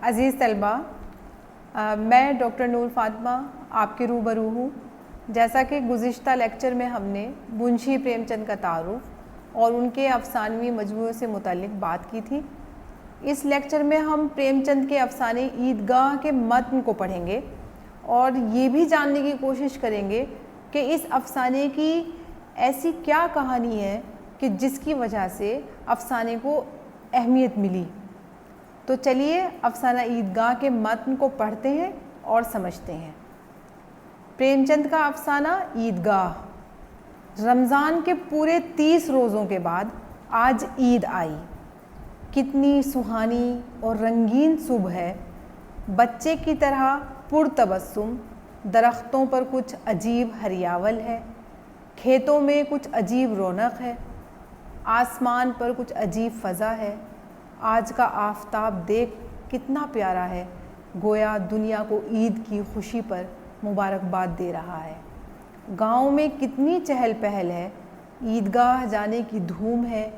عزیز طلبہ، میں ڈاکٹر نور فاطمہ آپ کے روبرو ہوں۔ جیسا کہ گزشتہ لیکچر میں ہم نے منشی پریم چند کا تعارف اور ان کے افسانوی مجموعے سے متعلق بات کی تھی، اس لیکچر میں ہم پریم چند کے افسانے عیدگاہ کے متن کو پڑھیں گے اور یہ بھی جاننے کی کوشش کریں گے کہ اس افسانے کی ایسی کیا کہانی ہے کہ جس کی وجہ سے افسانے کو اہمیت ملی۔ تو چلیے افسانہ عیدگاہ کے متن کو پڑھتے ہیں اور سمجھتے ہیں۔ پریم چند کا افسانہ عیدگاہ۔ رمضان کے پورے 30 روزوں کے بعد آج عید آئی۔ کتنی سہانی اور رنگین صبح ہے، بچے کی طرح پرتبسم، درختوں پر کچھ عجیب ہریاول ہے، کھیتوں میں کچھ عجیب رونق ہے، آسمان پر کچھ عجیب فضا ہے۔ آج کا آفتاب دیکھ کتنا پیارا ہے، گویا دنیا کو عید کی خوشی پر مبارکباد دے رہا ہے۔ گاؤں میں کتنی چہل پہل ہے، عیدگاہ جانے کی دھوم ہے،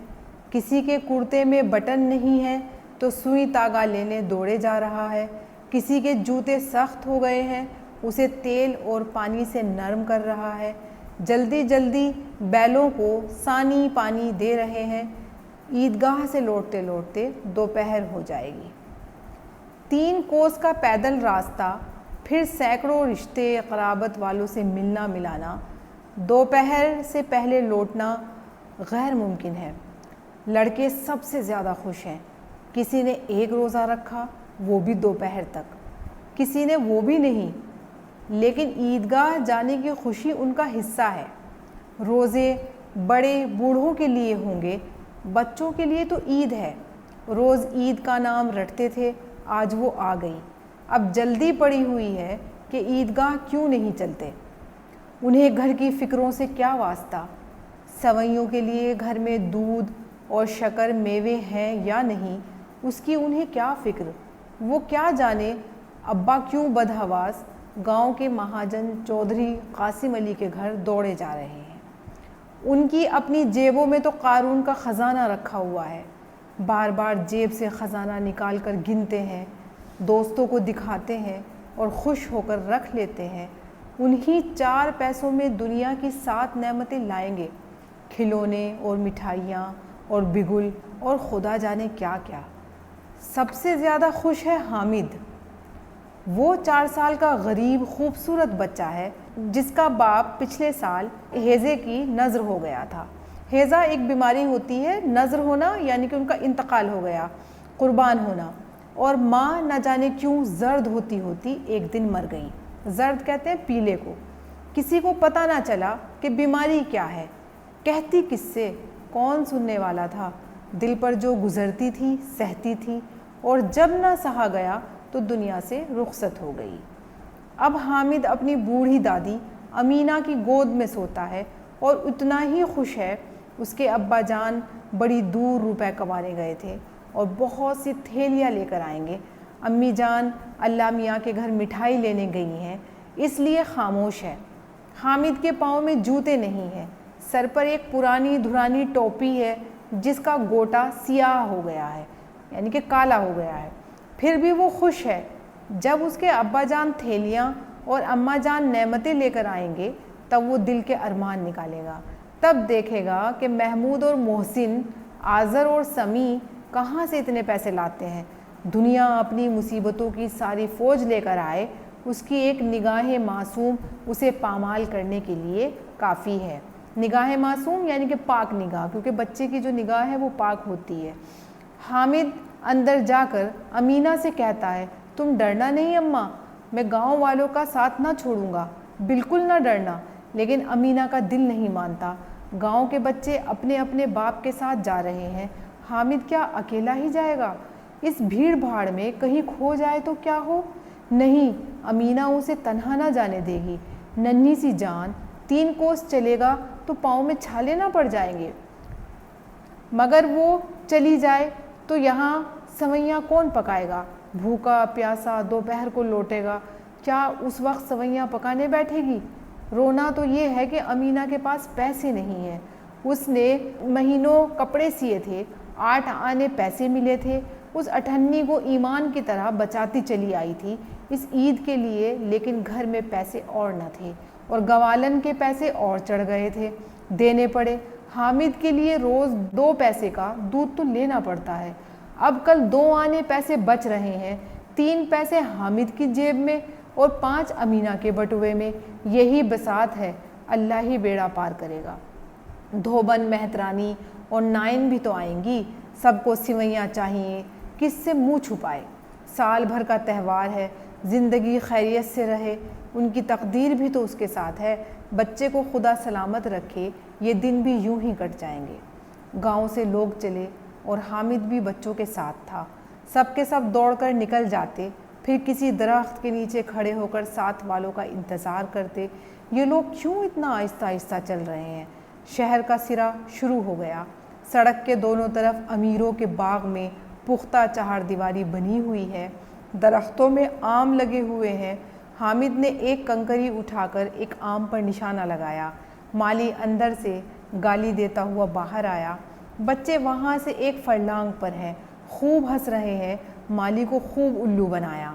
کسی کے کرتے میں بٹن نہیں ہے تو سوئی تاگا لینے دوڑے جا رہا ہے، کسی کے جوتے سخت ہو گئے ہیں اسے تیل اور پانی سے نرم کر رہا ہے، جلدی جلدی بیلوں کو سانی پانی دے رہے ہیں۔ عیدگاہ سے لوٹتے لوٹتے دوپہر ہو جائے گی۔ 3 کوس کا پیدل راستہ، پھر سینکڑوں رشتے قرابت والوں سے ملنا ملانا، دوپہر سے پہلے لوٹنا غیر ممکن ہے۔ لڑکے سب سے زیادہ خوش ہیں، کسی نے 1 روزہ رکھا وہ بھی دوپہر تک، کسی نے وہ بھی نہیں، لیکن عیدگاہ جانے کی خوشی ان کا حصہ ہے۔ روزے بڑے بوڑھوں کے لیے ہوں گے، بچوں کے لیے تو عید ہے۔ روز عید کا نام رٹتے تھے، آج وہ آ گئی۔ اب جلدی پڑی ہوئی ہے کہ عیدگاہ کیوں نہیں چلتے۔ انہیں گھر کی فکروں سے کیا واسطہ، سوئیوں کے لیے گھر میں دودھ اور شکر میوے ہیں یا نہیں، اس کی انہیں کیا فکر۔ وہ کیا جانے ابا کیوں بدحواس گاؤں کے مہاجن چودھری قاسم علی کے گھر دوڑے جا رہے ہیں۔ ان کی اپنی جیبوں میں تو قارون کا خزانہ رکھا ہوا ہے، بار بار جیب سے خزانہ نکال کر گنتے ہیں، دوستوں کو دکھاتے ہیں اور خوش ہو کر رکھ لیتے ہیں۔ انہی 4 پیسوں میں دنیا کی 7 نعمتیں لائیں گے، کھلونے اور مٹھائیاں اور بگل اور خدا جانے کیا کیا۔ سب سے زیادہ خوش ہے حامد، وہ 4 سال کا غریب خوبصورت بچہ ہے جس کا باپ پچھلے سال ہیضے کی نذر ہو گیا تھا۔ ہیضہ ایک بیماری ہوتی ہے، نذر ہونا یعنی کہ ان کا انتقال ہو گیا، قربان ہونا، اور ماں نہ جانے کیوں زرد ہوتی ہوتی ایک دن مر گئی۔ زرد کہتے ہیں پیلے کو۔ کسی کو پتہ نہ چلا کہ بیماری کیا ہے، کہتی کس سے، کون سننے والا تھا۔ دل پر جو گزرتی تھی سہتی تھی، اور جب نہ سہا گیا تو دنیا سے رخصت ہو گئی۔ اب حامد اپنی بوڑھی دادی امینہ کی گود میں سوتا ہے اور اتنا ہی خوش ہے۔ اس کے ابا جان بڑی دور روپے کمانے گئے تھے اور بہت سی تھیلیاں لے کر آئیں گے۔ امی جان اللہ میاں کے گھر مٹھائی لینے گئی ہیں، اس لیے خاموش ہے۔ حامد کے پاؤں میں جوتے نہیں ہیں، سر پر ایک پرانی دھرانی ٹوپی ہے جس کا گوٹا سیاہ ہو گیا ہے، یعنی کہ کالا ہو گیا ہے۔ پھر بھی وہ خوش ہے۔ جب اس کے ابا جان تھیلیاں اور اماں جان نعمتیں لے کر آئیں گے تب وہ دل کے ارمان نکالے گا، تب دیکھے گا کہ محمود اور محسن، آذر اور سمیع کہاں سے اتنے پیسے لاتے ہیں۔ دنیا اپنی مصیبتوں کی ساری فوج لے کر آئے، اس کی ایک نگاہ معصوم اسے پامال کرنے کے لیے کافی ہے۔ نگاہ معصوم یعنی کہ پاک نگاہ، کیونکہ بچے کی جو نگاہ ہے وہ پاک ہوتی ہے۔ حامد اندر جا کر امینہ سے کہتا ہے، تم ڈرنا نہیں اماں، میں گاؤں والوں کا ساتھ نہ چھوڑوں گا، بالکل نہ ڈرنا۔ لیکن امینہ کا دل نہیں مانتا۔ گاؤں کے بچے اپنے اپنے باپ کے ساتھ جا رہے ہیں، حامد کیا اکیلا ہی جائے گا؟ اس بھیڑ بھاڑ میں کہیں کھو جائے تو کیا ہو؟ نہیں، امینہ اسے تنہا نہ جانے دے گی۔ ننھی سی جان، 3 کوس چلے گا تو پاؤں میں چھالے نہ پڑ جائیں گے۔ مگر وہ چلی جائے تو یہاں سوئیاں کون پکائے گا؟ بھوکا پیاسا دوپہر کو لوٹے گا، کیا اس وقت سوئیاں پکانے بیٹھے گی؟ رونا تو یہ ہے کہ امینہ کے پاس پیسے نہیں ہیں۔ اس نے مہینوں کپڑے سیے تھے، 8 آنے پیسے ملے تھے، उस अठन्नी को ईमान की तरह बचाती चली आई थी इस ईद के लिए, लेकिन घर में पैसे और न थे और गवालन के पैसे और चढ़ गए थे, देने पड़े। हामिद के लिए रोज़ 2 पैसे का दूध तो लेना पड़ता है। अब कल 2 आने पैसे बच रहे हैं, 3 पैसे हामिद की जेब में और 5 अमीना के बटुए में। यही बसात है, अल्लाह ही बेड़ा पार करेगा। धोबन, मेहतरानी और नाइन भी तो आएंगी, सबको सिवैयाँ चाहिए, किससे मुँह छुपाए। साल भर का त्यौहार है, ज़िंदगी खैरियत से रहे, उनकी तकदीर भी तो उसके साथ है। बच्चे को खुदा सलामत रखे, ये दिन भी यूं ही कट जाएंगे। गांव से लोग चले और हामिद भी बच्चों के साथ था। सब के सब दौड़कर निकल जाते, फिर किसी दरख्त के नीचे खड़े होकर साथ वालों का इंतज़ार करते। ये लोग क्यों इतना आहिस्ता आहिस्ता चल रहे हैं। शहर का सिरा शुरू हो गया। सड़क के दोनों तरफ अमीरों के बाग में पुख्ता चहारदीवारी बनी हुई है, दरख्तों में आम लगे हुए हैं। हामिद ने एक कंकरी उठाकर एक आम पर निशाना लगाया। माली अंदर से गाली देता हुआ बाहर आया। बच्चे वहाँ से एक फरलांग पर हैं, खूब हंस रहे हैं। माली को खूब उल्लू बनाया।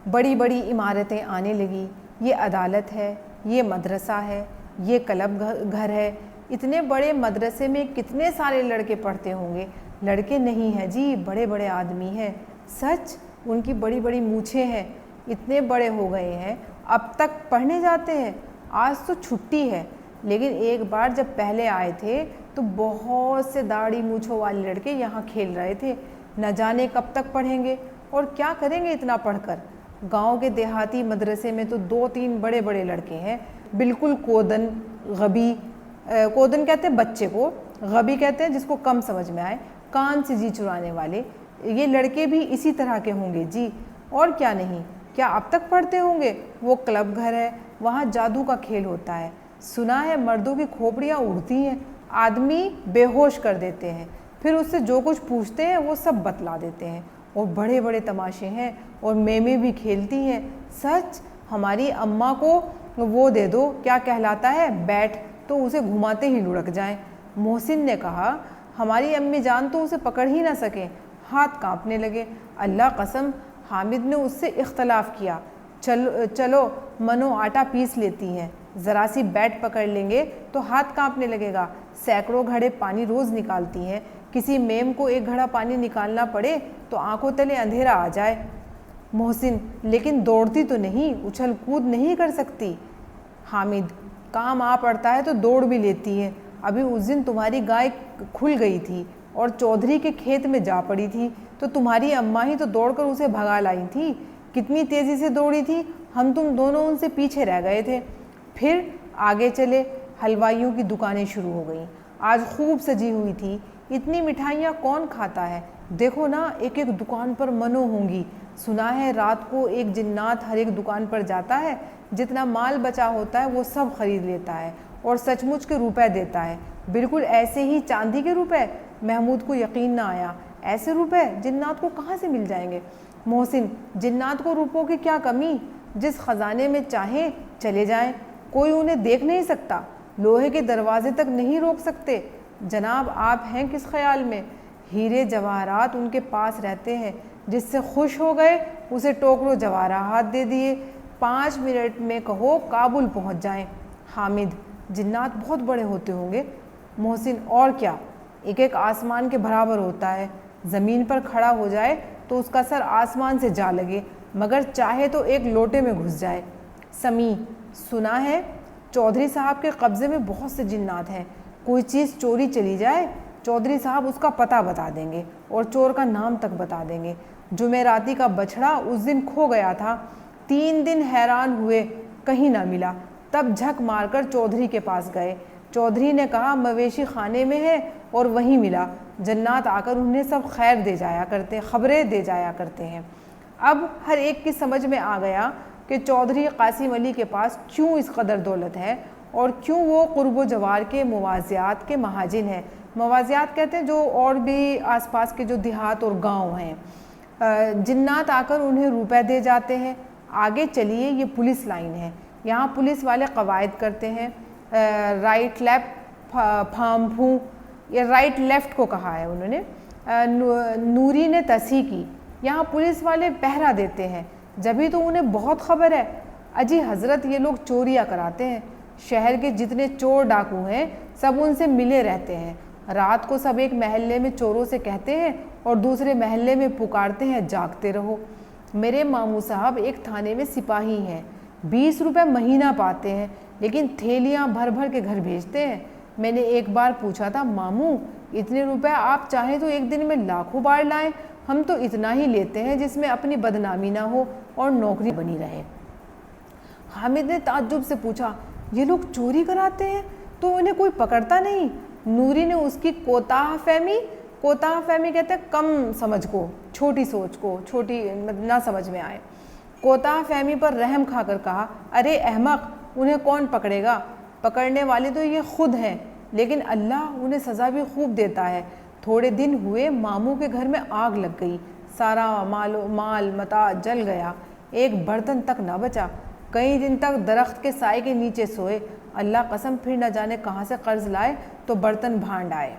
बड़ी बड़ी इमारतें आने लगी। ये अदालत है, ये मदरसा है, ये क्लब घर है। इतने बड़े मदरसे में कितने सारे लड़के पढ़ते होंगे। लड़के नहीं हैं जी, बड़े बड़े आदमी हैं। सच, उनकी बड़ी बड़ी मूछें हैं, इतने बड़े हो गए हैं, अब तक पढ़ने जाते हैं। आज तो छुट्टी है, लेकिन एक बार जब पहले आए थे तो बहुत से दाढ़ी मूछों वाले लड़के यहाँ खेल रहे थे। न जाने कब तक पढ़ेंगे और क्या करेंगे इतना पढ़कर। गांव के देहाती मदरसे में तो 2-3 बड़े बड़े लड़के हैं, बिल्कुल कोदन गबी। कोदन कहते हैं बच्चे को, गबी कहते हैं जिसको कम समझ में आए, कान से जी चुराने वाले। ये लड़के भी इसी तरह के होंगे जी, और क्या नहीं। क्या अब तक पढ़ते होंगे। वो क्लब घर है, वहाँ जादू का खेल होता है। सुना है मर्दों की खोपड़ियाँ उड़ती हैं, आदमी बेहोश कर देते हैं, फिर उससे जो कुछ पूछते हैं वो सब बतला देते हैं। और बड़े बड़े तमाशे हैं और मेमे भी खेलती हैं। सच, हमारी अम्मा को वो दे दो, क्या कहलाता है, बैट, तो उसे घुमाते ही लुढ़क जाएं। मोहसिन ने कहा, हमारी अम्मी जान तो उसे पकड़ ही ना सकें। हाथ कांपने लगे। अल्लाह कसम, हामिद ने उससे इख्तलाफ किया। चलो मनो आटा पीस लेती हैं, ज़रा सी बैट पकड़ लेंगे तो हाथ कांपने लगेगा। सैकड़ों घड़े पानी रोज़ निकालती हैं, किसी मेम को एक घड़ा पानी निकालना पड़े तो आंखों तले अंधेरा आ जाए। मोहसिन, लेकिन दौड़ती तो नहीं, उछल कूद नहीं कर सकती। हामिद, काम आ पड़ता है तो दौड़ भी लेती है। अभी उस दिन तुम्हारी गाय खुल गई थी और चौधरी के खेत में जा पड़ी थी, तो तुम्हारी अम्मा ही तो दौड़कर उसे भगा लाई थी। कितनी तेज़ी से दौड़ी थी, हम तुम दोनों उनसे पीछे रह गए थे। फिर आगे चले। हलवाइयों की दुकानें शुरू हो गईं। आज खूब सजी हुई थी। इतनी मिठाइयाँ कौन खाता है। देखो ना, एक एक दुकान पर मनो होंगी। सुना है रात को एक जिन्नात हर एक दुकान पर जाता है, जितना माल बचा होता है वो सब खरीद लेता है और सचमुच के रुपए देता है। बिल्कुल ऐसे ही चांदी के रुपए। महमूद को यकीन ना आया। ऐसे रुपए जिन्नात को कहाँ से मिल जाएंगे। मोहसिन, जिन्नात को रुपयों की क्या कमी, जिस खजाने में चाहें चले जाएं, कोई उन्हें देख नहीं सकता, लोहे के दरवाजे तक नहीं रोक सकते। जनाब, आप हैं किस ख्याल में। हीरे जवाहरात उनके पास रहते हैं, जिससे खुश हो गए उसे टोकरो जवाहरात दे दिए। 5 मिनट में कहो काबुल पहुंच जाएं। हामिद, जिन्नात बहुत बड़े होते होंगे। मोहसिन, और क्या, एक एक आसमान के बराबर होता है। ज़मीन पर खड़ा हो जाए तो उसका सर आसमान से जा लगे, मगर चाहे तो एक लोटे में घुस जाए। समी, सुना है चौधरी साहब के कब्ज़े में बहुत से जिन्नात हैं। कोई चीज़ चोरी चली जाए, चौधरी साहब उसका पता बता देंगे और चोर का नाम तक बता देंगे। जुमेराती का बछड़ा उस दिन खो गया था। 3 दिन हैरान हुए, कहीं ना मिला। तब झक मारकर चौधरी के पास गए। चौधरी ने कहा मवेशी खाने में है और वहीं मिला। जन्नात आकर उन्हें सब खैर दे जाया करते, खबरें दे जाया करते हैं। अब हर एक की समझ में आ गया कि चौधरी कासिम अली के पास क्यों इस कदर दौलत है और क्यों वो कुर्ब जवार के मवाज़ियात के महाजिन हैं। मवाज़ियात कहते हैं जो और भी आसपास के जो देहात और गांव हैं। जिन्नात आकर उन्हें रुपए दे जाते हैं। आगे चलिए, ये पुलिस लाइन है। यहाँ पुलिस वाले कवायद करते हैं, राइट लेफ्ट फार्म फू, ये राइट लेफ़्ट को कहा है उन्होंने। नूरी ने तस्ही की, यहाँ पुलिस वाले पहरा देते हैं, जभी तो उन्हें बहुत खबर है। अजी हज़रत, ये लोग चोरियाँ कराते हैं, शहर के जितने चोर डाकू हैं सब उनसे मिले रहते हैं। रात को सब एक महल्ले में चोरों से कहते हैं और दूसरे महल्ले में पुकारते हैं जागते रहो। मेरे मामू साहब एक थाने में सिपाही हैं, 20 रुपये महीना पाते हैं, लेकिन थैलियाँ भर भर के घर भेजते हैं। मैंने एक बार पूछा था, मामू इतने रुपए आप चाहें तो एक दिन में लाखों बार लाएं, हम तो इतना ही लेते हैं जिसमें अपनी बदनामी ना हो और नौकरी बनी रहे। हामिद ने ताज्जुब से पूछा, ये लोग चोरी कराते हैं तो उन्हें कोई पकड़ता नहीं? नूरी ने उसकी कोताह फहमी कहते हैं कम समझ को, छोटी सोच को, छोटी ना समझ में आए, कोताह फहमी पर रहम खाकर कहा, अरे अहमक, उन्हें कौन पकड़ेगा? पकड़ने वाले तो ये खुद हैं, लेकिन अल्लाह उन्हें सज़ा भी खूब देता है। थोड़े दिन हुए मामू के घर में आग लग गई, सारा माल मता जल गया, एक बर्तन तक ना बचा। कई दिन तक दरख्त के साए के नीचे सोए, अल्लाह कसम फिर न जाने कहाँ से कर्ज लाए तो बर्तन भांड आए।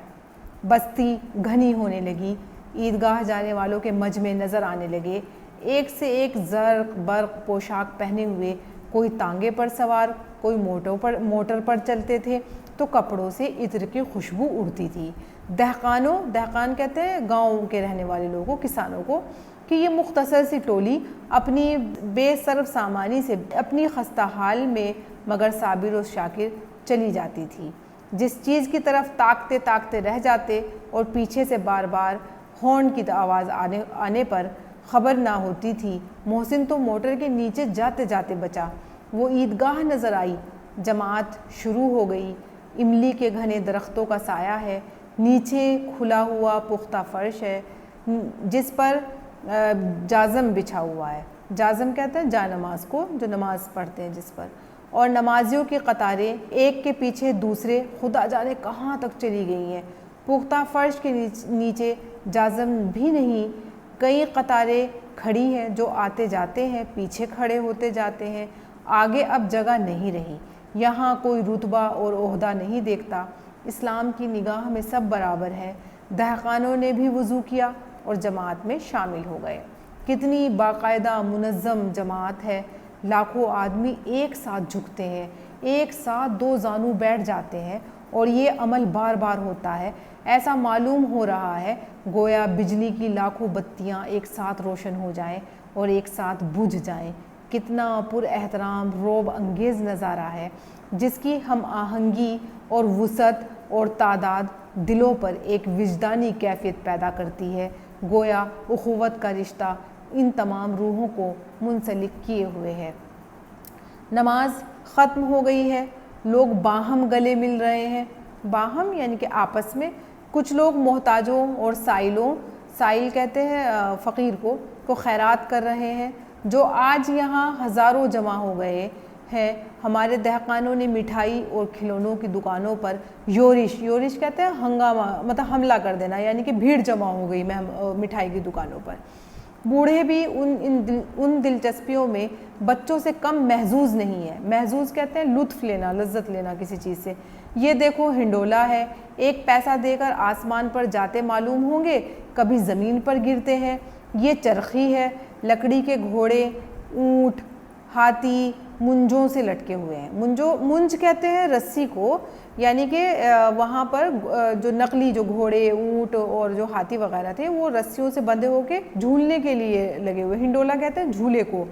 बस्ती घनी होने लगी, ईदगाह जाने वालों के मजमे नज़र आने लगे, एक से एक ज़र्क बर्क पोशाक पहने हुए, कोई तांगे पर सवार, कोई मोटर पर चलते थे, तो कपड़ों से इत्र की खुशबू उड़ती थी। दहकान कहते हैं गाँव के रहने वाले लोगों को, किसानों को, कि ये मुख्तसर सी टोली अपनी बेसर्फ सामानी से अपनी खस्ता हाल में मगर साबिर और शाकिर चली जाती थी। जिस चीज़ की तरफ ताकते ताकते रह जाते और पीछे से बार बार हॉर्न की आवाज़ आने पर खबर ना होती थी। मोहसिन तो मोटर के नीचे जाते जाते बचा। वो ईदगाह नज़र आई, जमात शुरू हो गई। इमली के घने दरख्तों का साया है, नीचे खुला हुआ पुख्ता फर्श है जिस पर जाज़म बिछा हुआ है। जाज़म कहते हैं जा नमाज को, जो नमाज पढ़ते हैं जिस पर, और नमाजियों की कतारें एक के पीछे दूसरे खुदा जाने कहाँ तक चली गई हैं। पुख्ता फर्श के नीचे जाज़म भी नहीं, कई कतारें खड़ी हैं जो आते जाते हैं, पीछे खड़े होते जाते हैं। आगे अब जगह नहीं रही, यहाँ कोई रुतबा और ओहदा नहीं देखता। इस्लाम की निगाह में सब बराबर है। दहकानों ने भी वज़ू किया और जमात में शामिल हो गए। कितनी बाकायदा मुनज़्ज़म जमात है, लाखों आदमी एक साथ झुकते हैं, एक साथ दो जानू बैठ जाते हैं और ये अमल बार बार होता है। ऐसा मालूम हो रहा है गोया बिजली की लाखों बत्तियां एक साथ रोशन हो जाएं और एक साथ बुझ जाएं। कितना पुरएहतराम रौब अंगेज़ नज़ारा है, जिसकी हम आहंगी और वुसअत और तादाद दिलों पर एक विजदानी कैफियत पैदा करती है। गोया उखुवत का रिश्ता इन तमाम रूहों को मुंसलिक किए हुए है। नमाज ख़त्म हो गई है, लोग बाहम गले मिल रहे हैं। बाहम यानी कि आपस में। कुछ लोग मोहताजों और साइल कहते हैं फ़कीर को खैरात कर रहे हैं, जो आज यहाँ हज़ारों जमा हो गए हैं। हमारे दहकानों ने मिठाई और खिलौनों की दुकानों पर योरिश कहते हैं हंगामा, मतलब हमला कर देना, यानी कि भीड़ जमा हो गई मिठाई की दुकानों पर। बूढ़े भी उन दिलचस्पियों में बच्चों से कम महजूज नहीं है। महजूज कहते हैं लुत्फ़ लेना, लज्जत लेना किसी चीज़ से। ये देखो हिंडोला है, एक पैसा देकर आसमान पर जाते मालूम होंगे, कभी ज़मीन पर गिरते हैं। ये चरखी है, लकड़ी के घोड़े, ऊँट, हाथी मुंजों से लटके हुए हैं। मुंज कहते हैं रस्सी को, यानी कि वहाँ पर जो नकली जो घोड़े, ऊँट और जो हाथी वगैरह थे वो रस्सियों से बंधे होके झूलने के लिए लगे हुए। हिंडोला कहते हैं झूले को।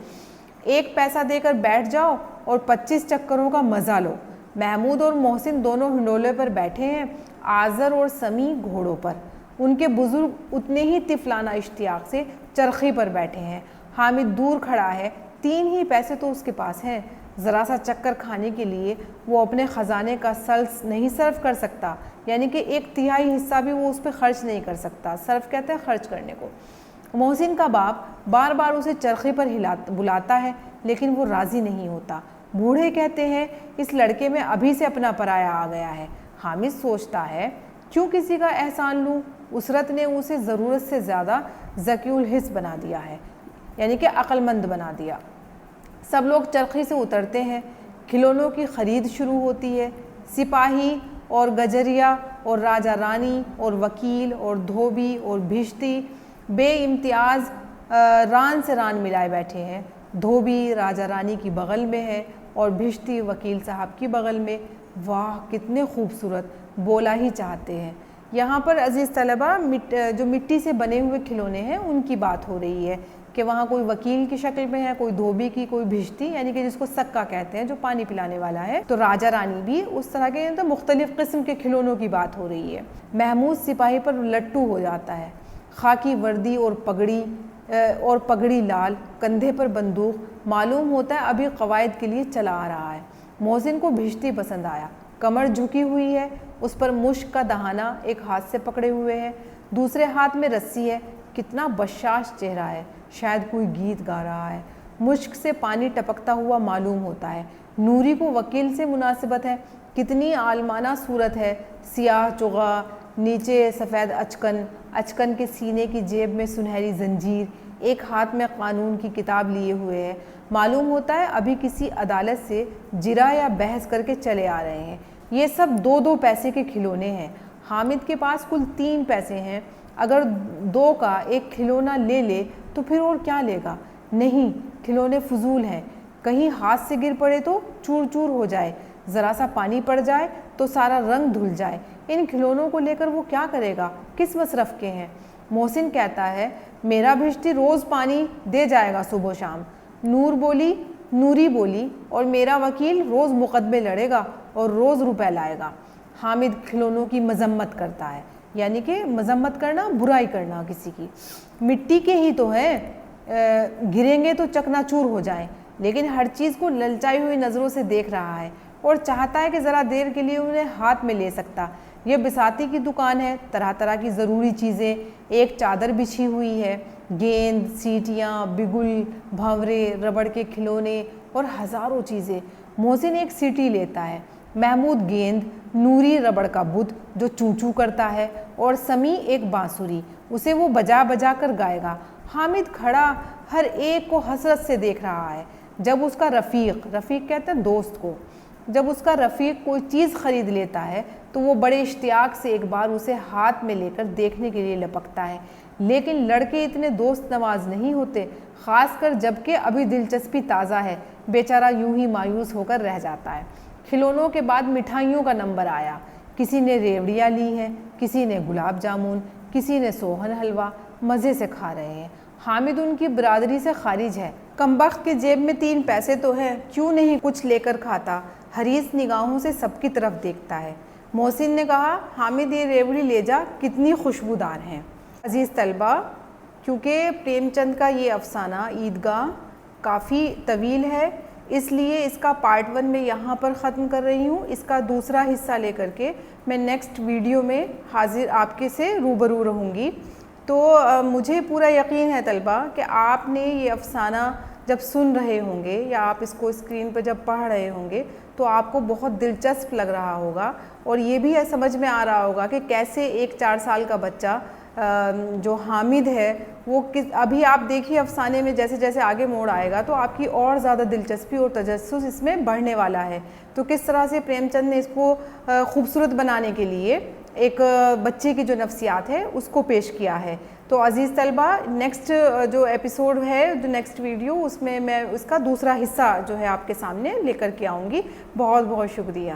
एक पैसा देकर बैठ जाओ और 25 चक्करों का मज़ा लो। महमूद और मोहसिन दोनों हिंडोले पर बैठे हैं, आज़र और समी घोड़ों पर। उनके बुज़ुर्ग उतने ही तिफलाना इश्तियाक से चरखी पर बैठे हैं। हामिद दूर खड़ा है, 3 ही पैसे तो उसके पास हैं। ज़रा सा चक्कर खाने के लिए वो अपने ख़जाने का सल्स नहीं सर्व कर सकता, यानी कि 1/3 हिस्सा भी वो उस पर ख़र्च नहीं कर सकता। सर्व कहते हैं ख़र्च करने को। मोहसिन का बाप बार बार उसे चरखे पर बुलाता है, लेकिन वो राज़ी नहीं होता। बूढ़े कहते हैं इस लड़के में अभी से अपना पराया आ गया है। हामिद सोचता है क्यों किसी का एहसान लूँ, उसरत ने उसे ज़रूरत से ज़्यादा ज़कीउल हिस्स बना दिया है, यानी कि अक्लमंद बना दिया। सब लोग चरखी से उतरते हैं, खिलौनों की ख़रीद शुरू होती है। सिपाही और गजरिया اور راجہ رانی اور وکیل اور دھوبی اور بھشتی بے امتیاز ران سے ران ملائے بیٹھے ہیں۔ دھوبی راجہ رانی کی بغل میں ہے اور بھشتی وکیل صاحب کی بغل میں۔ واہ کتنے خوبصورت، بولا ہی چاہتے ہیں۔ یہاں پر عزیز طلبہ جو مٹی سے بنے ہوئے کھلونے ہیں ان کی بات ہو رہی ہے کہ وہاں کوئی وکیل کی شکل میں ہے، کوئی دھوبی کی، کوئی بھشتی یعنی کہ جس کو سکا کہتے ہیں جو پانی پلانے والا ہے، تو راجہ رانی بھی اس طرح کے مختلف قسم کے کھلونوں کی بات ہو رہی ہے۔ محمود سپاہی پر لٹو ہو جاتا ہے، خاکی وردی اور پگڑی لال، کندھے پر بندوق، معلوم ہوتا ہے ابھی قواعد کے لیے چلا آ رہا ہے۔ محسن کو بھشتی پسند آیا، کمر جھکی ہوئی ہے، اس پر مشک کا دہانہ ایک ہاتھ سے پکڑے ہوئے ہے، دوسرے ہاتھ میں رسی ہے، کتنا بشاش چہرہ ہے، شاید کوئی گیت گا رہا ہے، مشک سے پانی ٹپکتا ہوا معلوم ہوتا ہے۔ نوری کو وکیل سے مناسبت ہے، کتنی عالمانہ صورت ہے، سیاہ چغا، نیچے سفید اچکن کے سینے کی جیب میں سنہری زنجیر، ایک ہاتھ میں قانون کی کتاب لیے ہوئے ہے، معلوم ہوتا ہے ابھی کسی عدالت سے جرا یا بحث کر کے چلے آ رہے ہیں۔ یہ سب 2 پیسے کے کھلونے ہیں۔ حامد کے پاس کل 3 پیسے ہیں، اگر 2 کا ایک کھلونا لے لے تو پھر اور کیا لے گا؟ نہیں، کھلونے فضول ہیں، کہیں ہاتھ سے گر پڑے تو چور چور ہو جائے، ذرا سا پانی پڑ جائے تو سارا رنگ دھل جائے، ان کھلونوں کو لے کر وہ کیا کرے گا؟ کس مصرف کے ہیں؟ محسن کہتا ہے میرا بھشتی روز پانی دے جائے گا صبح و شام۔ نوری بولی اور میرا وکیل روز مقدمے لڑے گا اور روز روپے لائے گا۔ حامد کھلونوں کی مذمت کرتا ہے، یعنی کہ مذمت کرنا، برائی کرنا کسی کی۔ مٹی کے ہی تو ہیں، گریں گے تو چکنا چور ہو جائیں، لیکن ہر چیز کو للچائی ہوئی نظروں سے دیکھ رہا ہے اور چاہتا ہے کہ ذرا دیر کے لیے انہیں ہاتھ میں لے سکتا۔ یہ بساتی کی دکان ہے، طرح طرح کی ضروری چیزیں، ایک چادر بچھی ہوئی ہے، گیند، سیٹیاں، بگل، بھنورے، ربڑ کے کھلونے اور ہزاروں چیزیں۔ محسن ایک سیٹی لیتا ہے، محمود گیند، نوری ربڑ کا بت جو چوں چوں کرتا ہے، اور سمیع ایک بانسری، اسے وہ بجا بجا کر گائے گا۔ حامد کھڑا ہر ایک کو حسرت سے دیکھ رہا ہے۔ جب اس کا رفیق کہتے ہیں دوست کو، جب اس کا رفیق کوئی چیز خرید لیتا ہے تو وہ بڑے اشتیاق سے ایک بار اسے ہاتھ میں لے کر دیکھنے کے لیے لپکتا ہے، لیکن لڑکے اتنے دوست نواز نہیں ہوتے، خاص کر جب کہ ابھی دلچسپی تازہ ہے، بیچارہ یوں ہی مایوس ہو کر رہ جاتا ہے۔ کھلونوں کے بعد مٹھائیوں کا نمبر آیا، کسی نے ریوڑیاں لی ہیں، کسی نے گلاب جامن، کسی نے سوہن حلوہ، مزے سے کھا رہے ہیں۔ حامد ان کی برادری سے خارج ہے، کمبخت کے جیب میں 3 پیسے تو ہیں، کیوں نہیں کچھ لے کر کھاتا؟ حریص نگاہوں سے سب کی طرف دیکھتا ہے۔ محسن نے کہا حامد یہ ریوڑی لے جا، کتنی خوشبودار ہیں۔ عزیز طلبہ، کیونکہ پریم چند کا یہ افسانہ عیدگاہ کافی طویل ہے، اس لیے اس کا پارٹ 1 میں یہاں پر ختم کر رہی ہوں۔ اس کا دوسرا حصہ لے کر کے میں نیکسٹ ویڈیو میں حاضر آپ کے سے روبرو رہوں گی۔ تو مجھے پورا یقین ہے طلبہ کہ آپ نے یہ افسانہ جب سن رہے ہوں گے یا آپ اس کو اسکرین پہ جب پڑھ رہے ہوں گے تو آپ کو بہت دلچسپ لگ رہا ہوگا، اور یہ بھی سمجھ میں آ رہا ہوگا کہ کیسے ایک 4 سال کا بچہ جو حامد ہے وہ ابھی آپ دیکھیے افسانے میں جیسے جیسے آگے موڑ آئے گا تو آپ کی اور زیادہ دلچسپی اور تجسس اس میں بڑھنے والا ہے، تو کس طرح سے پریم چند نے اس کو خوبصورت بنانے کے لیے ایک بچے کی جو نفسیات ہے اس کو پیش کیا ہے۔ تو عزیز طلبہ، نیکسٹ جو ایپیسوڈ ہے، جو نیکسٹ ویڈیو، اس میں اس کا دوسرا حصہ جو ہے آپ کے سامنے لے کر کے آؤں گی۔ بہت بہت شکریہ۔